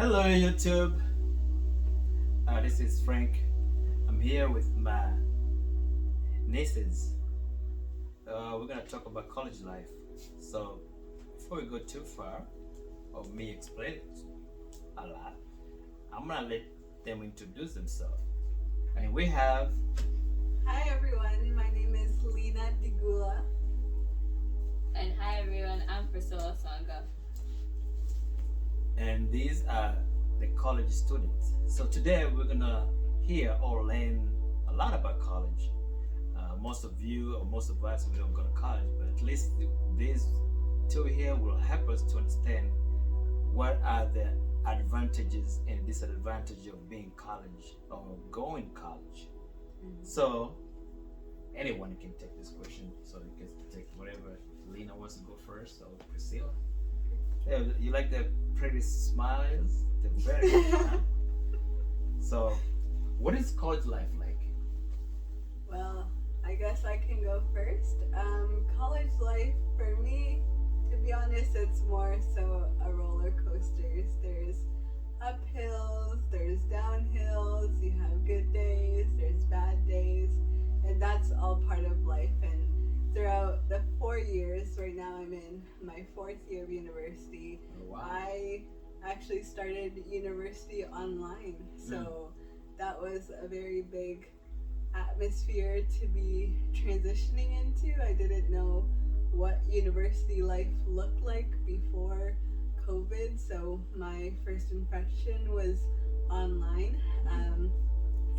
Hello YouTube, this is Frank. I'm here with my nieces. We're gonna talk about college life. So before we go too far, or me explain it a lot, I'm gonna let them introduce themselves. And we have, Hi everyone, my name is Lena Digula. And hi everyone, I'm Priscilla Sanga. and these are the college students. So today we're gonna hear or learn a lot about college. Most of you or most of us we don't go to college, but at least these two here will help us to understand what are the advantages and disadvantages of being college or going college. So anyone can take this question. So you can take whatever. Lena wants to go first, or Priscilla. Yeah, you like the pretty smiles? They're very good, huh? So, what is college life like? Well, I guess I can go first. College life for me, to be honest, it's more so a roller coaster. There's uphills, there's downhills, you have good days, there's bad days, and that's all part of life. And throughout the 4 years, right now I'm in my 4th year of university. Oh, wow. I actually started university online, so that was a very big atmosphere to be transitioning into. I didn't know what university life looked like before COVID, so my first impression was online,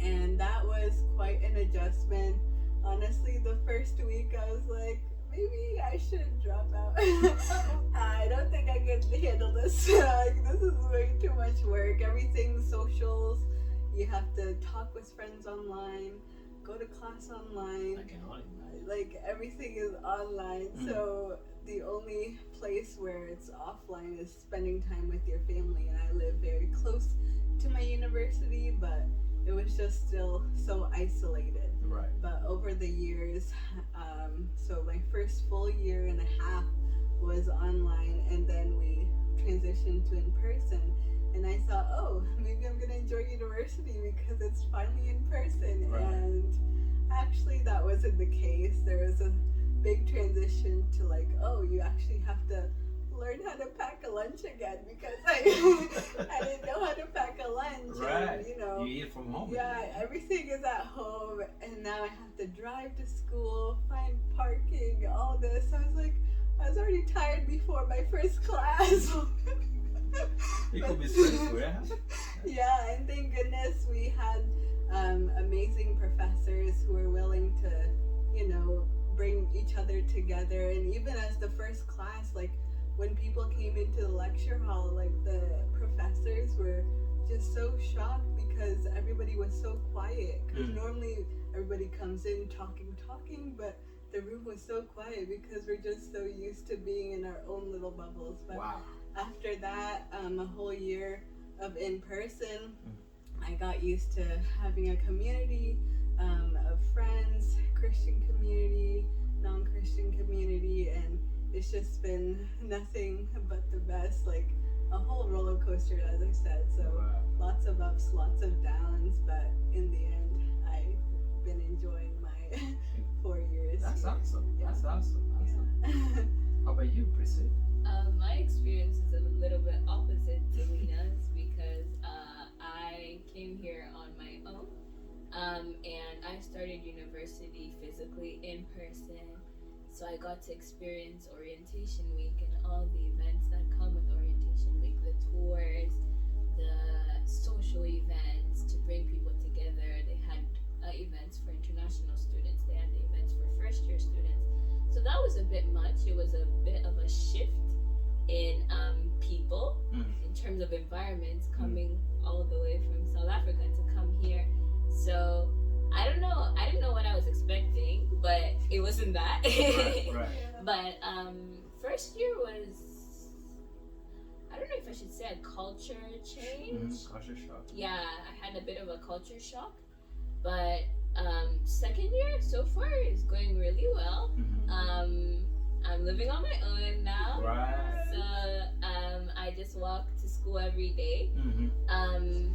and that was quite an adjustment. Honestly, the first week I was like, maybe I should drop out. I don't think I can handle this. Like, this is way too much work. Everything's socials. You have to talk with friends online, go to class online. I can only imagine. Like, everything is online. So the only place where it's offline is spending time with your family. And I live very close to my university, but it was just still so isolated. Right. But over the years, so my first full year and a half was online, and then we transitioned to in person. And I thought, oh, maybe I'm gonna enjoy university because it's finally in person. Right. And actually, that wasn't the case. There was a big transition to like, oh, you actually have to learn how to pack a lunch again, because I didn't know how to pack a lunch. Right. And, you know, you eat from home. yeah, everything is at home, and now I have to drive to school, find parking, all this. I was already tired before my first class. It could be stressful, yeah? Yeah, and thank goodness we had amazing professors who were willing to, you know, bring each other together. And even as the first class, like, when people came into the lecture hall, like, the professors were just so shocked because everybody was so quiet. Because normally everybody comes in talking, but the room was so quiet because we're just so used to being in our own little bubbles. But Wow. after that, a whole year of in person, I got used to having a community of friends, Christian community, non-Christian community, and it's just been nothing but the best. Like, a whole roller coaster, as I said. So Wow. lots of ups, lots of downs, but in the end, I've been enjoying my 4 years. That's here. awesome. Yeah. That's awesome. Awesome. Yeah. How about you, Priscilla? My experience is a little bit opposite to Lena's because I came here on my own, and I started university physically in person. So I got to experience orientation week and all the events that come with orientation week, the tours, the social events to bring people together. They had events for international students. They had the events for first year students. So that was a bit much. It was a bit of a shift in people in terms of environments, coming all the way from South Africa to come here. So I don't know. I didn't know what I was expecting, but it wasn't that. Right. But first year was, I don't know if I should say a culture change. Culture shock. Yeah, I had a bit of a culture shock. But second year so far is going really well. I'm living on my own now. Right. So I just just walk to school every day. Mm-hmm.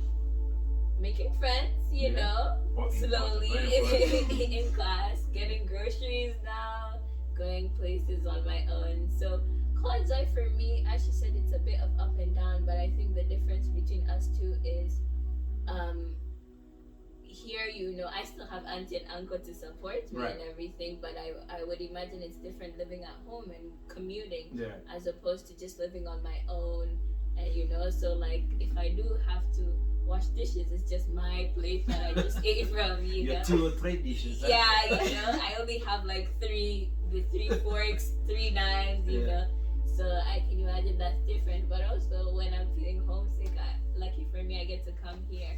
Making friends, you Yeah. know, Important, slowly very important. in class, getting groceries now, going places on my own. So college life for me, as she said, it's a bit of up and down, but I think the difference between us two is um here, you know, I still have auntie and uncle to support me Right. and everything, but I would imagine it's different living at home and commuting Yeah. as opposed to just living on my own. And you know, so like if I do have to wash dishes, it's just my plate that I just ate from, you Your know. 2 or 3 dishes. Huh? Yeah, you know, I only have like three forks, 3 knives, you Yeah. know. So I can imagine that's different. But also when I'm feeling homesick, lucky for me, I get to come here,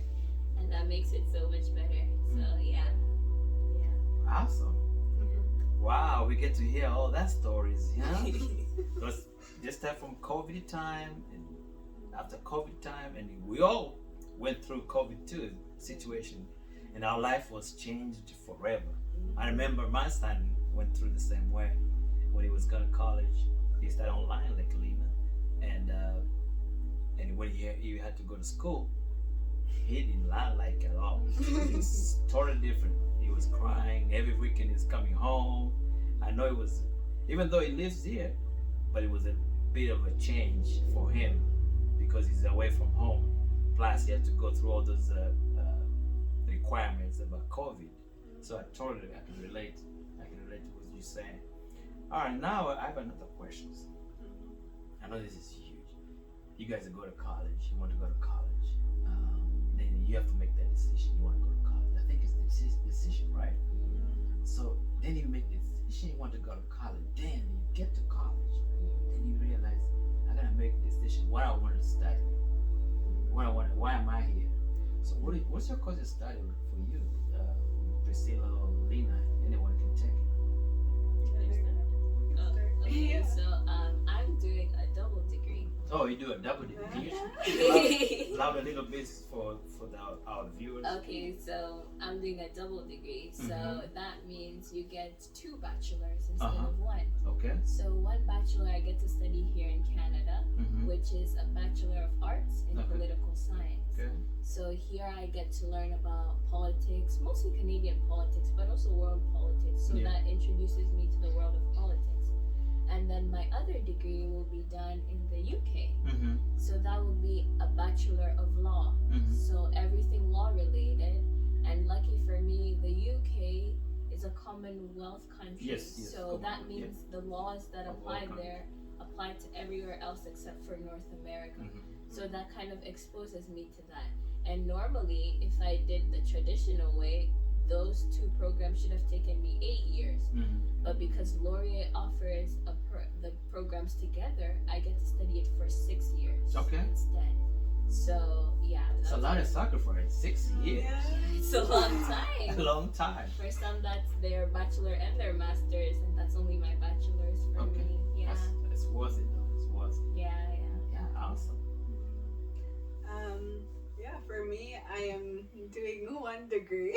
and that makes it so much better. So yeah. Awesome. Wow, we get to hear all that stories, you know? Because just that from COVID time and after COVID time, and we all went through COVID too situation, and our life was changed forever. I remember my son went through the same way when he was going to college. He started online like Lena, and when he had to go to school, he did not like it at all. It was totally different. He was crying every weekend. He's coming home. I know it was, even though he lives here, but it was a bit of a change for him because he's away from home. Plus, he had to go through all those requirements about COVID. So I can relate. I can relate to what you're saying. All right, now I have another question. I know this is huge. You guys go to college. You want to go to college. Then you have to make that decision. You want to go to college. I think it's the decision, right? So then you make the decision. You want to go to college. Then you get to college. Then you realize I gotta make a decision. What I want to study. What I want. Why am I here? So what's your course of study for you, Priscilla or Lena? Anyone can take it. Okay, so I'm doing a double degree. Oh, you do a double degree. Can you speak loud a little bit for our viewers? Okay, so I'm doing a double degree. So Mhm. that means you get 2 bachelors instead Uh-huh. of 1. Okay. So 1 bachelor I get to study here in Canada, Mm-hmm. which is a Bachelor of Arts in Okay. Political Science. Okay. So here I get to learn about politics, mostly Canadian politics, but also world politics. So Yeah. that introduces me to the world of politics. And then my other degree will be done in the UK. Mm-hmm. So that will be a Bachelor of Law. Mm-hmm. So everything law related. And lucky for me, the UK is a Commonwealth country. Yes, So that Commonwealth, means the laws that Of all apply countries. there apply to everywhere else except for North America. Mm-hmm. So that kind of exposes me to that. And normally, if I did the traditional way, those 2 programs should have taken me 8 years. Mm-hmm. But because Laurier offers the programs together, I get to study it for 6 years Okay. instead. So yeah, It's a lot of sacrifice. 6 years. it's a long A time. long time. For some, that's their bachelor and their masters, and that's only my bachelor's for Okay. me. Yeah, It's worth it though. It's worth it. yeah. Yeah, awesome. Yeah, for me, I am doing 1 degree,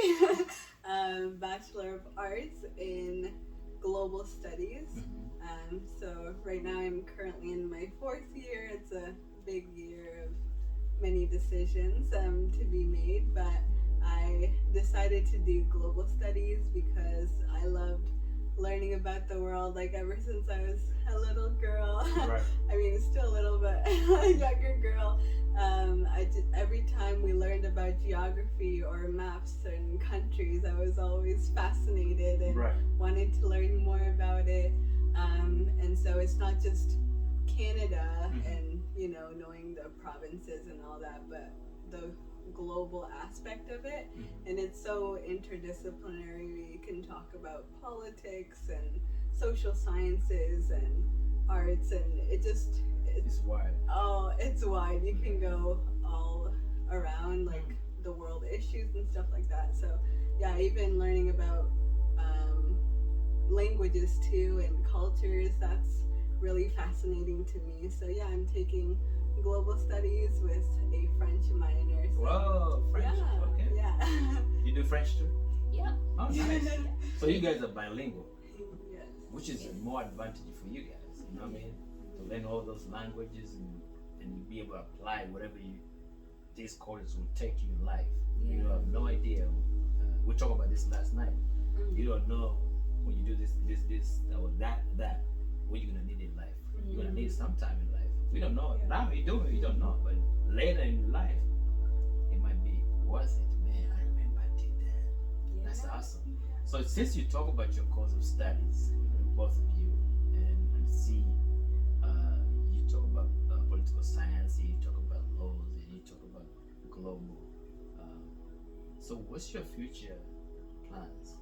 Bachelor of Arts in Global Studies. Mm-hmm. So right now I'm currently in my 4th year. It's a big year of many decisions to be made, but I decided to do global studies because I loved learning about the world, like ever since I was a little girl. Right. I mean, still a little bit younger girl. Every time we learned about geography or maps and countries, I was always fascinated and Right. wanted to learn more about it. And so it's not just Canada Mhm. and, knowing the provinces and all that, but the global aspect of it. Mhm. And it's so interdisciplinary. We can talk about politics and social sciences and arts, and It's wide. it's wide. You can go all around, like the world issues and stuff like that. So yeah, even learning about languages too and cultures, that's really fascinating to me. So yeah, I'm taking global studies with a French minor. So, Whoa, French. yeah, Okay. yeah. You do French too? Yeah. Oh, nice. So you guys are bilingual, Yes. which is more advantage for you guys. You know what I mean? To learn all those languages and and be able to apply whatever these courses will take you in life. Yeah. You have no idea. We talked about this last night. You don't know when you do this, or that, what you're gonna need in life. You're gonna need sometime in life. We don't know. Now you do, you don't know, but later in life, it might be worth it. Man, I remember I did that. That's awesome. So since you talk about your course of studies, both of you, and see, you talk about political science, you talk about laws, and you talk about global. So what's your future plans?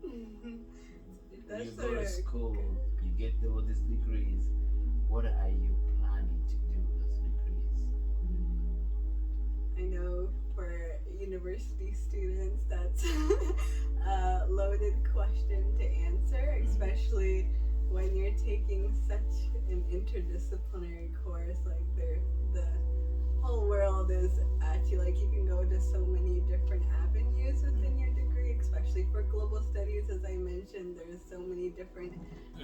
You go to school, you get all these degrees. What are you planning to do with those degrees? I know for university students that's a loaded question to answer, especially when you're taking such an interdisciplinary course. Like the whole world is at you. Like you can go to so many different avenues within your degree, especially for global studies. As I mentioned, there's so many different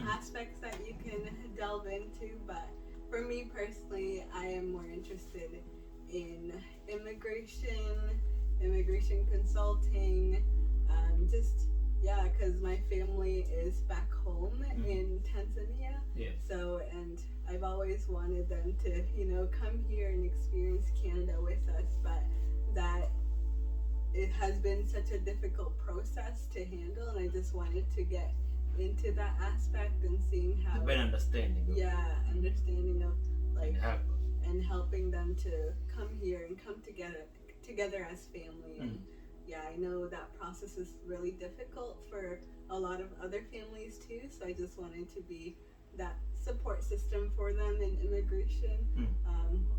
aspects that you can delve into. But for me personally, I am more interested in immigration consulting, because my family is back home in Tanzania. Yeah. So, and I've always wanted them to, come here and experience Canada with us, but that it has been such a difficult process to handle, and I just wanted to get into that aspect and seeing how. A better understanding. Understanding of like. And helping them to come here and come together as family. And I know that process is really difficult for a lot of other families too, so I just wanted to be that support system for them in immigration,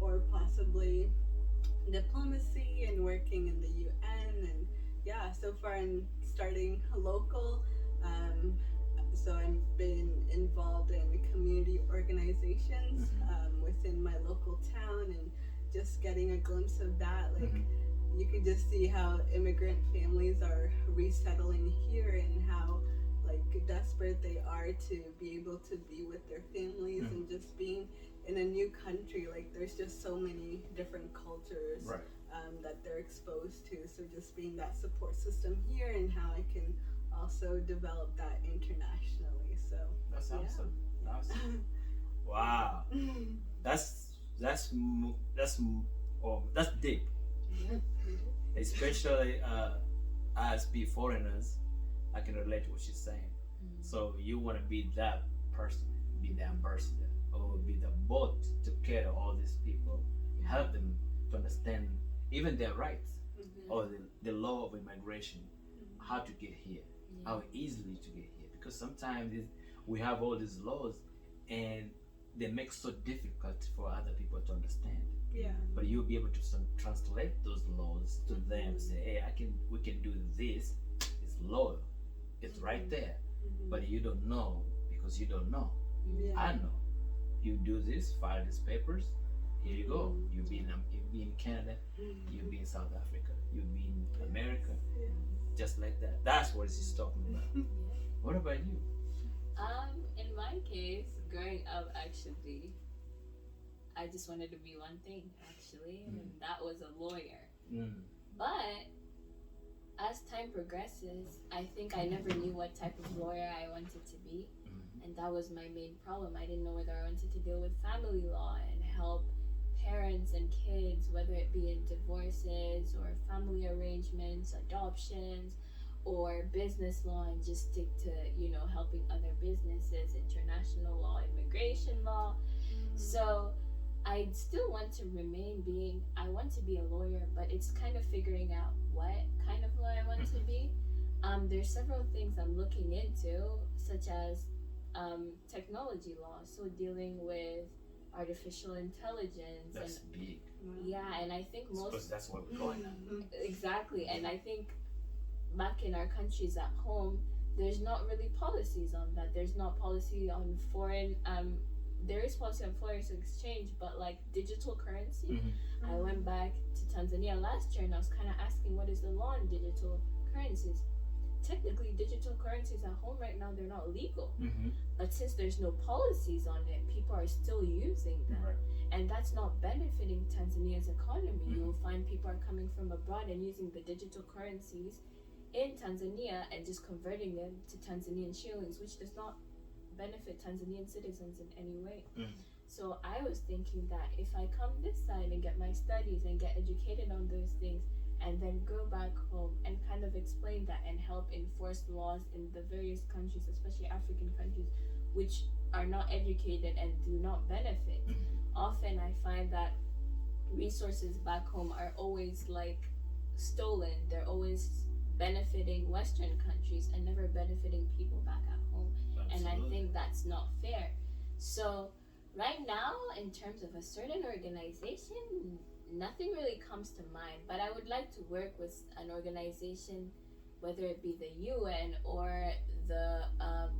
or possibly diplomacy and working in the UN. And so far I'm starting local, so I've been involved in community organizations within my local town, and just getting a glimpse of that. Like you can just see how immigrant families are resettling here, and how like desperate they are to be able to be with their families, and just being in a new country. Like there's just so many different cultures that they're exposed to. So just being that support system here, and how I can also develop that internationally. So that's awesome. Awesome. Wow. That's deep. Especially as foreigners, I can relate to what she's saying. So you want to be that person, be the ambassador, or be the boat to carry all these people, help them to understand even their rights, or the law of immigration, how to get here, how easily to get here. Because sometimes we have all these laws, and they make so difficult for other people to understand. But you'll be able to translate those laws to them. Say, hey, we can do this. It's law. It's right there. But you don't know because you don't know. I know. You do this, file these papers. Here you go. You'll be in Canada. You'll be in South Africa. You'll be in America. Just like that. That's what he's talking about. What about you? In my case, growing up, actually, I just wanted to be one thing, actually, and that was a lawyer. But as time progresses, I think I never knew what type of lawyer I wanted to be, and that was my main problem. I didn't know whether I wanted to deal with family law and help parents and kids, whether it be in divorces or family arrangements, adoptions, or business law, and just stick to, helping other businesses, international law, immigration law. So I still want to I want to be a lawyer, but it's kind of figuring out what kind of lawyer I want to be. There's several things I'm looking into, such as technology law, so dealing with artificial intelligence. That's big. Yeah, and I think because that's what we're going on. Exactly, and I think back in our countries at home, there's not really policies on that. There's not policy on foreign. There is policy on foreign exchange, but like digital currency. I went back to Tanzania last year, and I was kind of asking, what is the law on digital currencies? technically digital currencies at home right now, they're not legal. Mm-hmm. But since there's no policies on it, people are still using them. Right. And that's not benefiting Tanzania's economy. Mhm. You'll find people are coming from abroad and using the digital currencies in Tanzania and just converting them to Tanzanian shillings, which does not benefit Tanzanian citizens in any way. Mm. So I was thinking that if I come this side and get my studies and get educated on those things and then go back home and kind of explain that and help enforce laws in the various countries, especially African countries, which are not educated and do not benefit. Often I find that resources back home are always like stolen. They're always benefiting Western countries and never benefiting people back at home. And I think that's not fair. So right now, in terms of a certain organization, nothing really comes to mind, but I would like to work with an organization, whether it be the UN or the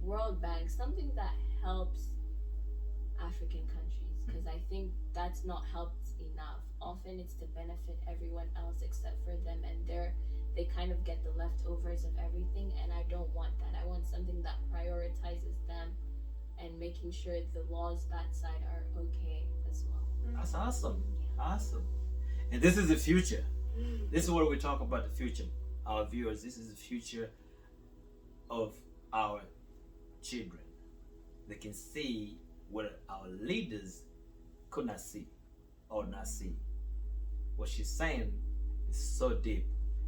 World Bank, something that helps African countries, because I think that's not helped enough. Often it's to benefit everyone else except for them, and they kind of get the leftovers of everything, and I don't want that. I want something that prioritizes them and making sure the laws that side are okay as well. That's awesome. Awesome. And this is the future. This is what we talk about, the future. Our viewers, this is the future of our children. They can see what our leaders could not see or not see. What she's saying is so deep,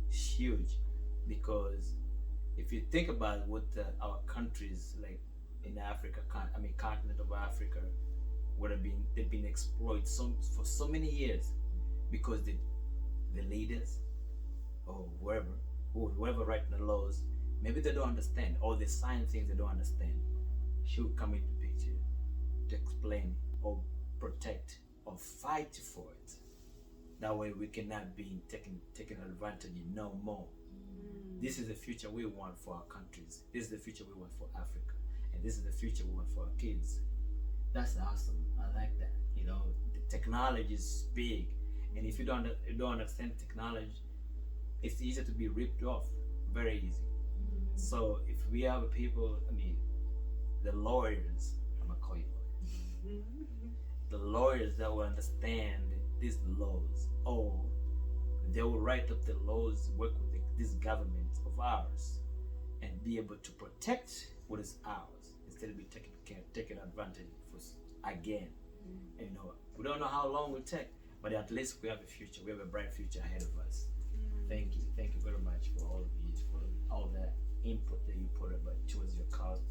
it's huge, because if you think about what our countries like in Africa, continent of Africa, they've been exploited for so many years, because the leaders or whoever writing the laws, maybe they don't understand, or they sign things they don't understand. Should come into picture to explain or protect or fight for it. That way we cannot be taken advantage no more. This is the future we want for our countries. This is the future we want for Africa. And this is the future we want for our kids. That's awesome. I like that. You know, the technology is big. And if you don't understand technology, it's easy to be ripped off. Very easy. So if we have people, the lawyers, I'm gonna call you lawyers. The lawyers that will understand these laws, or they will write up the laws, work with this government of ours, and be able to protect what is ours instead of be taken advantage for again. And, we don't know how long it will take, but at least we have a future. We have a bright future ahead of us. Thank you very much for all of you, for all that input that you put about towards your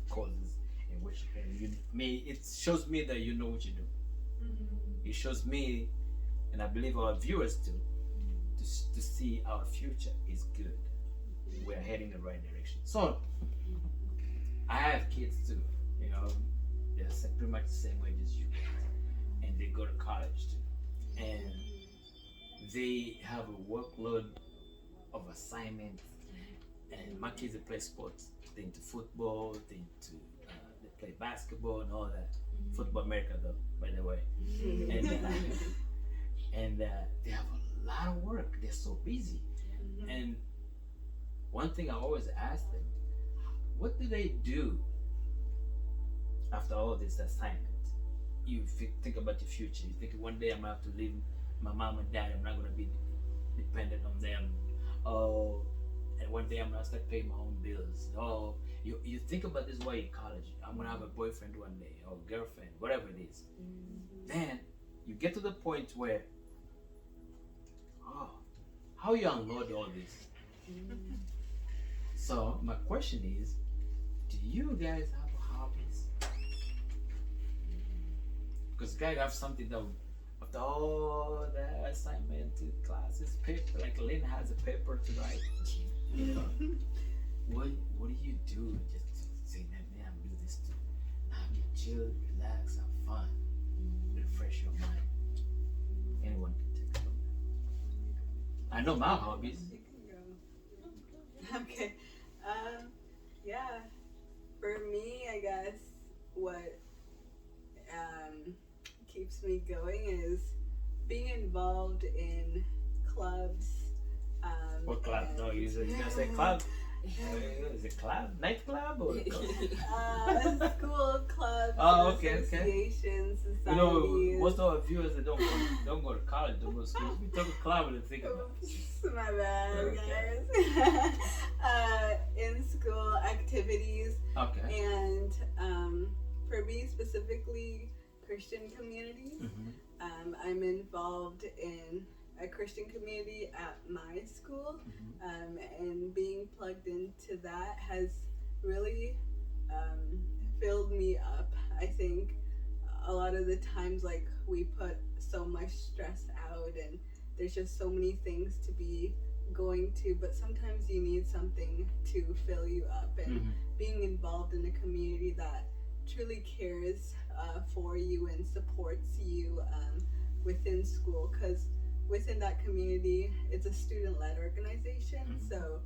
causes, and which it shows me that you know what you do. It shows me, and I believe our viewers too, to see our future is good. We're heading the right direction. So I have kids too. They're pretty much the same age as you guys, and they go to college too, and they have a workload of assignments. And my kids, they play sports. They're into football. They play basketball and all that. Football America, though, by the way. And they have a lot of work. They're so busy. And one thing I always ask them, what do they do after all this assignment? You think about your future. You think one day I'm gonna have to leave my mom and dad. I'm not gonna be dependent on them. Oh, and one day I'm gonna start paying my own bills. Oh, you think about this while you're in college. I'm gonna have a boyfriend one day, or girlfriend, whatever it is. Then you get to the point where, how you unload all this? So my question is, do you guys have hobbies? Because you guys have something that after all the assignment, classes, paper, like Lynn has a paper to write. What do you do? Just say, man, do this too. Now get chill, relax, have fun, refresh your mind. Anyone can take it from there. I know my hobbies. You can go. Okay. Yeah. For me, I guess what keeps me going is being involved in clubs. What club? No, you're gonna say club? Is it club, nightclub, or School clubs, Oh, okay, okay. associations, you societies. know, most of our viewers that don't go to college, don't go to school. We talk club and think about it. Oops, my bad, Okay. guys. In school activities, Okay. and for me specifically, Christian communities. Mm-hmm. I'm involved in a Christian community at my school, and being plugged into that has really filled me up. I think a lot of the times, like, we put so much stress out, and there's just so many things to be going to, but sometimes you need something to fill you up, and Mm-hmm. being involved in a community that truly cares for you and supports you within school, because within that community it's a student-led organization. Mhm. So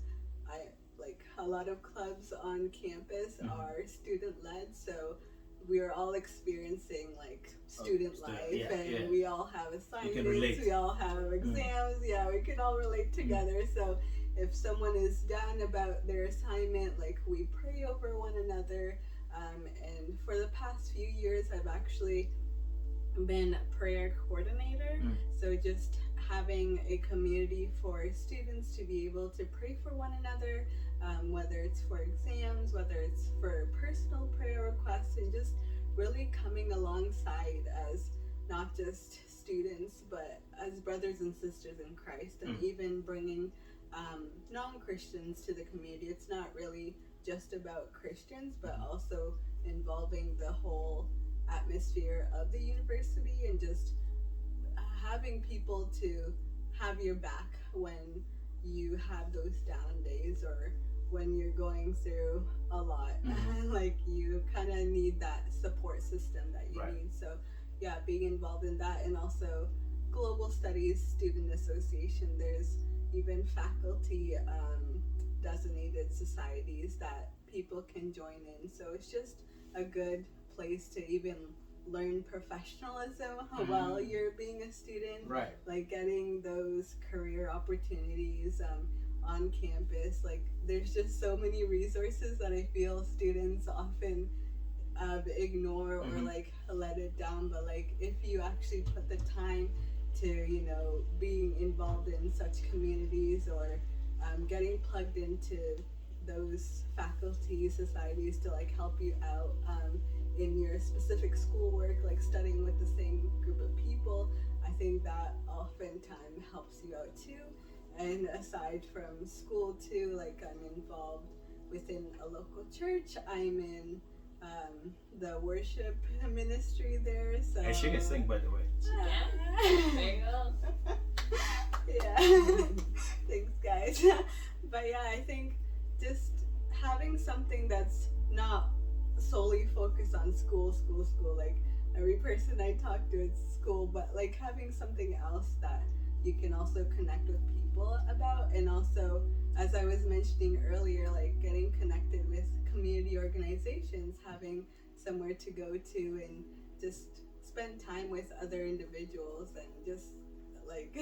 I like a lot of clubs on campus Mhm. are student-led, so we are all experiencing like student student, life, yeah, and yeah. we all have assignments, relate. we all have exams, yeah, we can all relate together. So if someone is down about their assignment, like, we pray over one another. And for the past few years, I've actually been a prayer coordinator. So just having a community for students to be able to pray for one another, whether it's for exams, whether it's for personal prayer requests, and just really coming alongside as not just students, but as brothers and sisters in Christ, and even bringing non-Christians to the community. It's not really just about Christians, but also involving the whole atmosphere of the university, and just having people to have your back when you have those down days, or when you're going through a lot. Like, you kind of need that support system that you Right. need. So yeah, being involved in that, and also Global Studies Student Association. There's even faculty designated societies that people can join in. So it's just a good place to even learn professionalism while you're being a student. Right. Like, getting those career opportunities on campus. Like, there's just so many resources that I feel students often ignore or like let it down. But like, if you actually put the time to, you know, being involved in such communities, or getting plugged into those faculty societies to like help you out in your specific schoolwork, like studying with the same group of people, I think that oftentimes helps you out too. And aside from school too, like, I'm involved within a local church. I'm in the worship ministry there. So And she can sing, by the way. There you go. Yeah. Thanks, guys. But yeah, I think just having something that's not solely focused on school. Like, every person I talk to, it's school, but like having something else that you can also connect with people about. And also, as I was mentioning earlier, like, getting connected with community organizations, having somewhere to go to, and just spend time with other individuals, and just like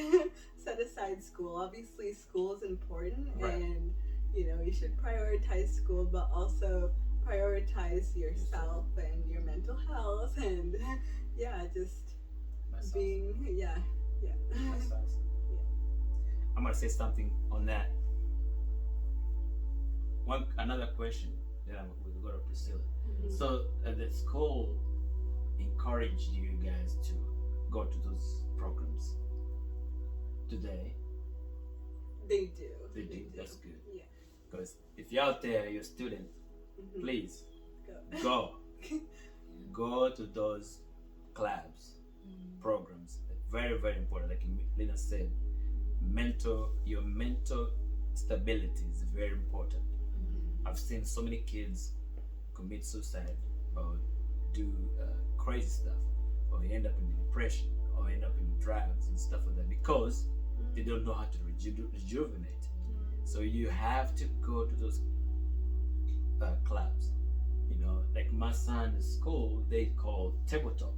set aside school. Obviously school is important, Right. and you know, you should prioritize school, but also prioritize yourself and your mental health, and yeah, just That's being awesome. yeah. That's awesome. I'm gonna say something on that. Another question that we go to Priscilla. So the school encouraged you guys to go to those programs today. They do. They do. That's good. Yeah. Because if you're out there, you're a student, please Go. go to those clubs, programs. Very, very important. Like Lena said, your mental stability is very important. I've seen so many kids commit suicide, or do crazy stuff, or end up in depression, or end up in drugs and stuff like that, because they don't know how to rejuvenate. So you have to go to those clubs. You know, like my son's school, they call table talk.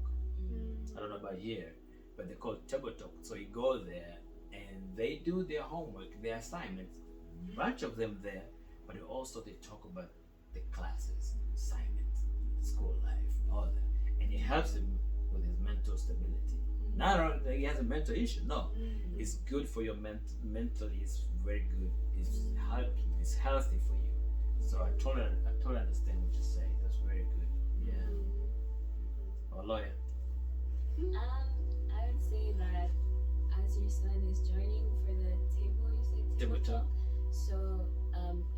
I don't know about here, but they call table talk. So you go there and they do their homework, their assignments, bunch of them there, but also they talk about the classes, assignments, school life, all that, and it helps him with his mental stability. Not only that he has a mental issue, no, it's good for your mentally. It's very good. It's helping. It's healthy for you. So I totally understand what you're saying. That's very good. Yeah. Or lawyer. I would say that as your son is joining for the table, you said table talk. So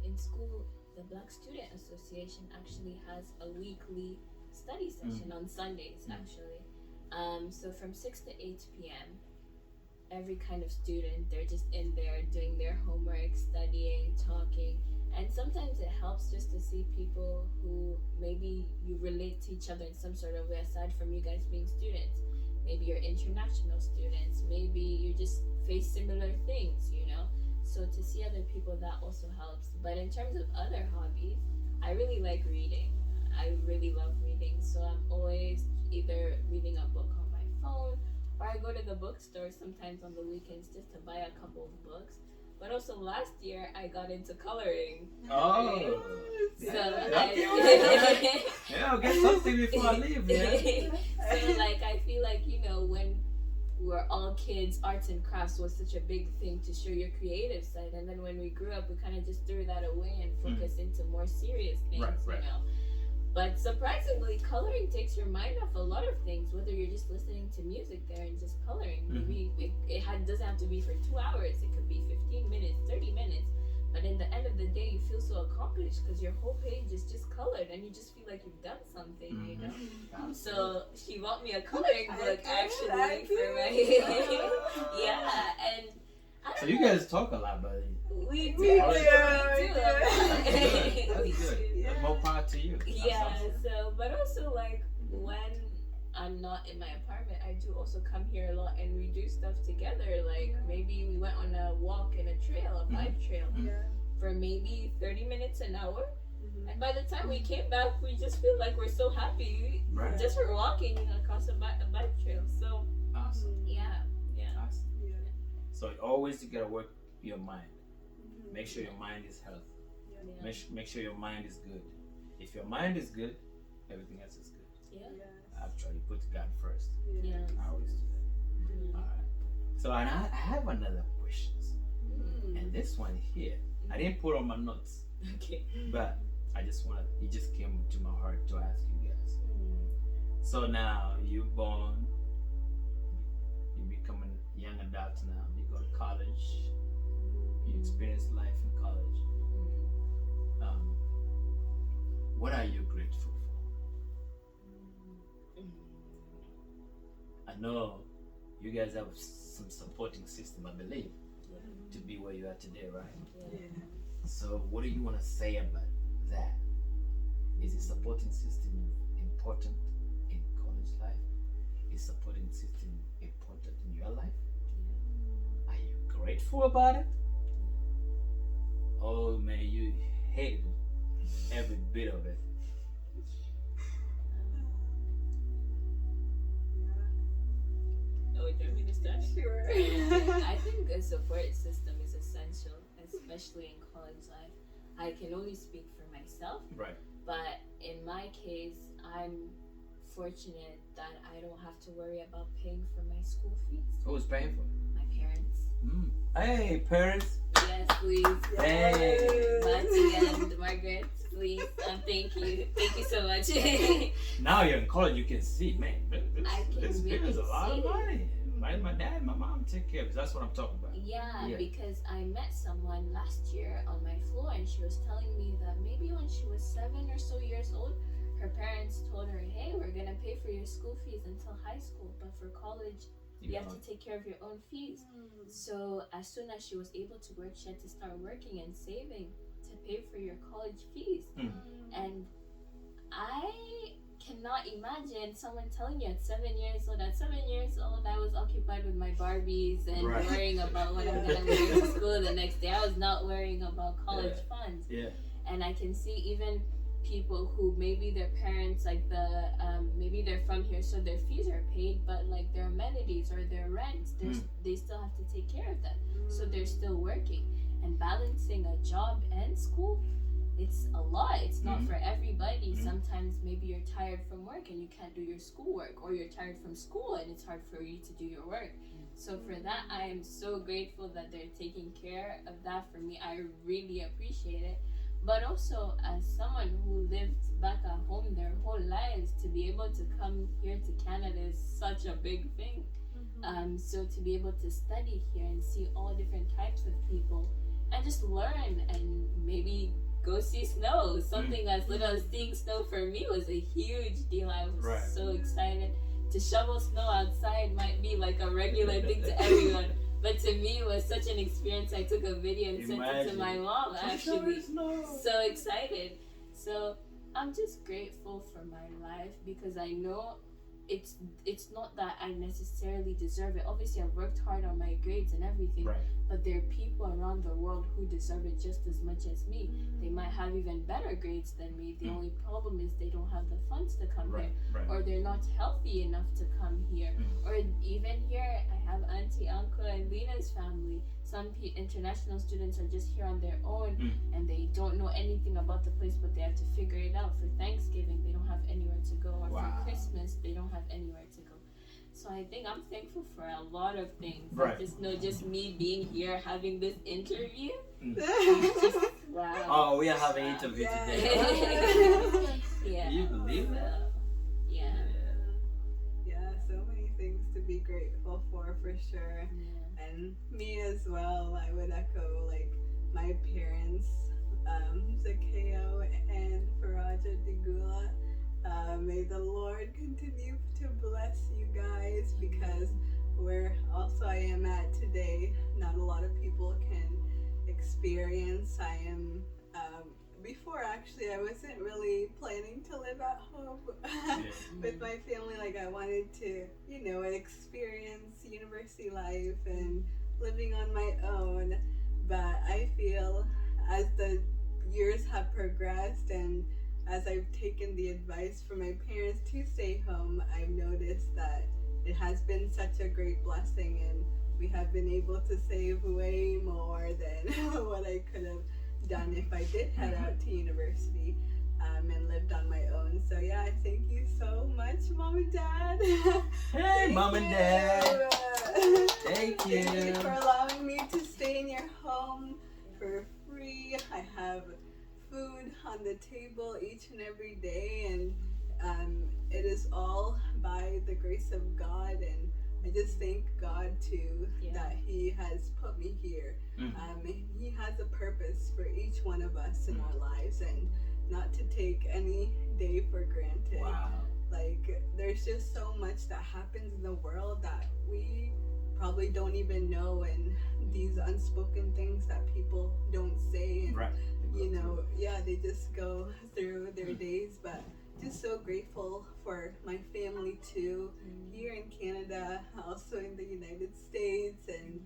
in school, the Black Student Association actually has a weekly study session on Sundays, actually. So from 6 to 8 p.m., every kind of student, they're just in there doing their homework, studying, talking. And sometimes it helps just to see people who maybe you relate to each other in some sort of way, aside from you guys being students. Maybe you're international students. Maybe you just face similar things, you know? So to see other people, that also helps. But in terms of other hobbies, I really like reading. I really love reading. So I'm always either reading a book on my phone, or I go to the bookstore sometimes on the weekends just to buy a couple of books. But also last year I got into coloring. Oh, So I'll get something before I leave. Yeah. So like I feel like, you know, when we were all kids, arts and crafts was such a big thing to show your creative side, and then when we grew up, we kind of just threw that away and focused into more serious things, Right. you know. But surprisingly, coloring takes your mind off a lot of things, whether you're just listening to music there and just coloring. Maybe it doesn't have to be for 2 hours. It could be 15 minutes, 30 minutes. But in the end of the day, you feel so accomplished because your whole page is just colored and you just feel like you've done something, you know? So she bought me a coloring book, actually, for my... Yeah, and... So you guys talk a lot, buddy. We do. We do. That's good. Yeah. More power to you. That's Yeah, awesome. so, but also, like, when I'm not in my apartment, I do also come here a lot and we do stuff together. Like, maybe we went on a walk in a trail, a bike trail, for maybe 30 minutes, an hour. And by the time we came back, we just feel like we're so happy just for walking across a bike trail. So, Awesome. yeah. Awesome. So always you gotta work your mind. Make sure your mind is healthy. Yeah. Make sure your mind is good. If your mind is good, everything else is good. Yeah. Actually, put God first. Yeah. I always do that. All right. So and I have another questions, and this one here, I didn't put on my notes, Okay. but I just wanna. It just came to my heart to ask you guys. So now you're born, you become a young adult now. You go to college. You experience life in college. What are you grateful for? I know you guys have some supporting system, I believe, to be where you are today, right? So what do you want to say about that? Is the supporting system important in college life? Is supporting system important in your life? Are you grateful about it? Oh man, you hated every bit of it. Oh, do you want me to start? Sure. I think a support system is essential, especially in college life. I can only speak for myself, Right. but in my case, I'm fortunate that I don't have to worry about paying for my school fees. Who's paying for it? My parents. Hey, parents. Yes, please. Hey. Once again, Margaret, please. Thank you. Thank you so much. Now you're in college, you can see, man, I can this bill is a really lot of see. money. My dad and my mom take care of it. That's what I'm talking about. Yeah, Yeah. because I met someone last year on my floor and she was telling me that maybe when she was 7 or so years old, her parents told her, hey, we're going to pay for your school fees until high school, but for college, you have to take care of your own fees. So as soon as she was able to work, she had to start working and saving to pay for your college fees. And I cannot imagine someone telling you at 7 years old. At 7 years old, I was occupied with my Barbies and Right. worrying about what I'm gonna wear to school the next day. I was not worrying about college funds. Yeah. And I can see even people who maybe their parents, like maybe they're from here, so their fees are paid, but like their amenities or their rent, they still have to take care of that. So they're still working and balancing a job and school. it's a lot. It's not Mhm. for everybody. Mhm. Sometimes maybe you're tired from work and you can't do your schoolwork, or you're tired from school and it's hard for you to do your work. So for that, I am so grateful that they're taking care of that for me. I really appreciate it. But also, as someone who lived back at home their whole lives, to be able to come here to Canada is such a big thing. So to be able to study here and see all different types of people and just learn and maybe go see snow. Something as little as seeing snow for me was a huge deal. I was Right. so excited. To shovel snow outside might be like a regular thing to everyone. But to me, it was such an experience. I took a video and sent it to my mom, actually. So excited. So I'm just grateful for my life because I know it's not that I necessarily deserve it. Obviously, I've worked hard on my grades and everything, Right. but there are people around the world who deserve it just as much as me. They might have even better grades than me. The only problem is they don't have the funds to come here, Right. or they're not healthy enough to come here. Or even here, I have auntie, uncle, and Lena's family. Some international students are just here on their own and they don't know anything about the place, but they have to figure it out. For Thanksgiving, they don't have anywhere to go, or for Christmas, they don't have anywhere to go. So I think I'm thankful for a lot of things. Right. I just know just me being here having this interview. Yeah. Just, wow. Oh, we are having an interview Yeah. today. Yeah. Can you believe that? Yeah. Yeah, so many things to be grateful for sure. And me as well, I would echo like my parents, Zakeo and Faraja Digula. May the Lord continue to bless you guys because where also I am at today, not a lot of people can experience. I am, before actually, I wasn't really planning to live at home with my family. Like I wanted to, experience university life and living on my own. But I feel as the years have progressed and as I've taken the advice from my parents to stay home, I've noticed that it has been such a great blessing and we have been able to save way more than what I could have done if I did head out to university and lived on my own. So yeah, I thank you so much, Mom and Dad. Hey, Mom and Dad. Thank you. Thank you for allowing me to stay in your home for free. I have food on the table each and every day, and it is all by the grace of God, and I just thank God too that He has put me here. And He has a purpose for each one of us in our lives, and not to take any day for granted. Wow. Like there's just so much that happens in the world that we probably don't even know, and these unspoken things that people don't say, and they just go through their days. But just so grateful for my family too, here in Canada, also in the United States, and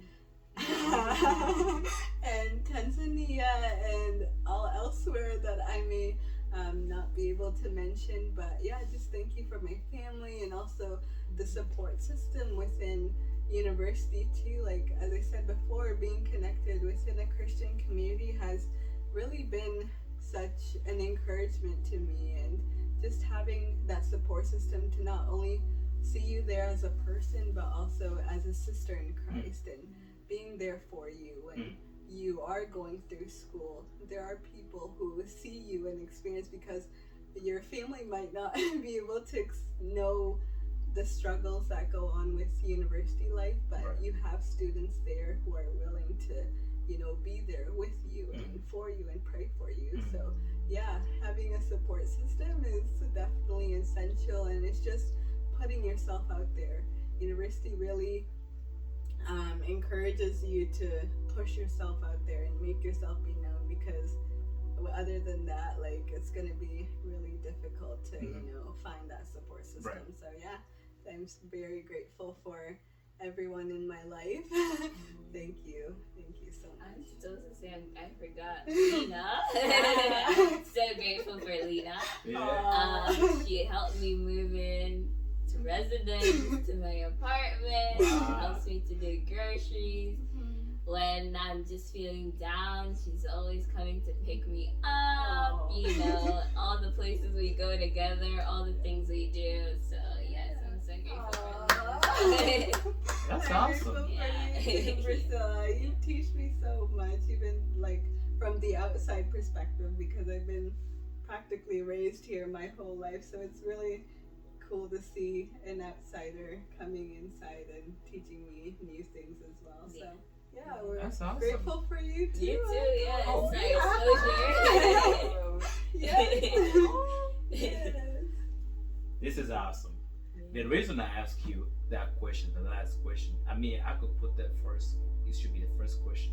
and Tanzania, and all elsewhere that I may not be able to mention. But yeah, just thank you for my family and also the support system within university too. Like as I said before, being connected within a Christian community has really been such an encouragement to me, and just having that support system to not only see you there as a person but also as a sister in Christ, and being there for you when you are going through school. There are people who see you and experience, because your family might not be able to know the struggles that go on with university life, but you have students there who are willing to be there with you and for you and pray for you. So yeah, having a support system is definitely essential, and it's just putting yourself out there. University really encourages you to push yourself out there and make yourself be known, because other than that, like, it's going to be really difficult to find that support system. So yeah, I'm very grateful for everyone in my life. Thank you so much. I'm supposed to say I forgot Lena. So grateful for Lena. She helped me move in to residence, to my apartment. She helps me to do groceries. when I'm just feeling down, she's always coming to pick me up. You know, all the places we go together, all the things we do. So yes, I'm so grateful for her. That's I'm awesome. grateful for you too, Priscilla. You teach me so much, even like from the outside perspective, because I've been practically raised here my whole life. So it's really cool to see an outsider coming inside and teaching me new things as well. So yeah, we're That's awesome. grateful for you too. You too, yeah. Oh, It's our exposure. Yes. This is awesome. The reason I ask you that question, the last question, I mean, I could put that first. It should be the first question,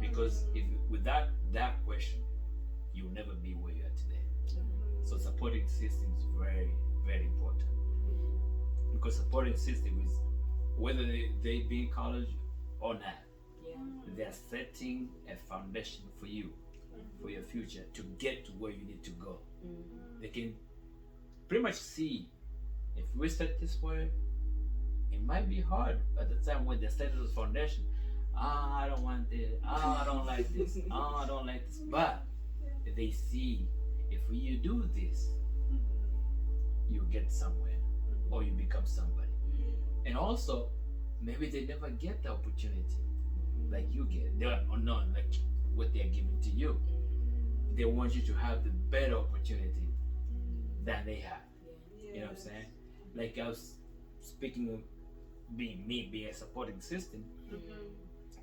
because if without that question, you'll never be where you are today. So supporting system is very, very important, because supporting system is whether they be in college or not, they are setting a foundation for you, for your future, to get to where you need to go. They can pretty much see if we set this way, it might be hard at the time when they set the foundation. I don't want this. I don't like this. I don't like this. But they see if you do this, you get somewhere or you become somebody. And also, maybe they never get the opportunity like you get. They are unknown, like what they are giving to you. They want you to have the better opportunity than they have. You know what I'm saying? Like I was speaking of being a supporting system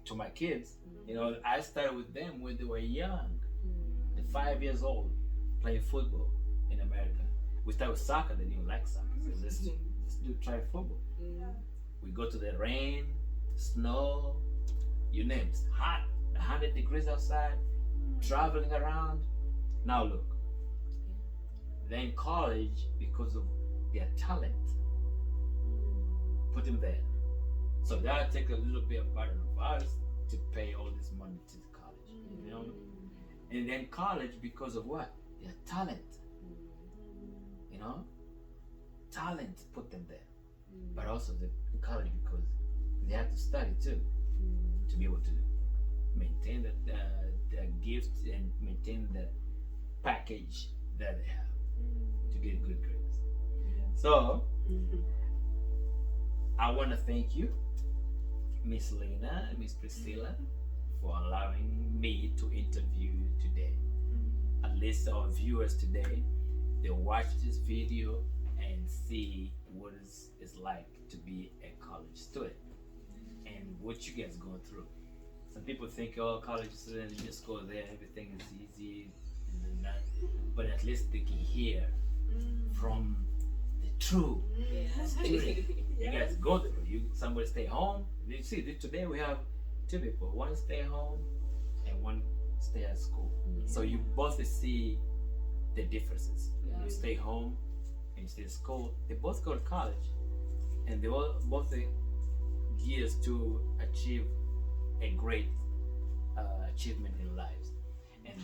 to my kids. You know, I started with them when they were young, 5 years old, playing football in America. We started with soccer. They didn't like soccer, so let's try football. We go to the rain, snow, you name it, hot, 100 degrees outside, traveling around. Now look, they're in college because of their talent. Put them there. So that'll take a little bit of burden of us to pay all this money to the college, you know? And then college because of what? Their talent. You know? Talent put them there. But also the college because they have to study too to be able to maintain the gift and maintain the package that they have to get good grades. So I want to thank you, Miss Lena and Miss Priscilla, for allowing me to interview you today. At least our viewers today, they'll watch this video and see what it's like to be a college student and what you guys go through. Some people think, oh, college students, you just go there, everything is easy, and that. But at least they can hear from the true student. You guys go through. Somebody stay home. You see, today we have two people. One stay home and one stay at school. So you both see the differences. You stay home and you stay at school. They both go to college, and they both gears to achieve a great achievement in lives. And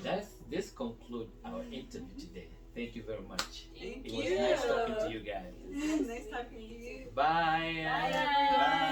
this concludes our interview today. Thank you very much. Thank It you. was nice talking to you guys. Nice talking to you. Bye. Bye.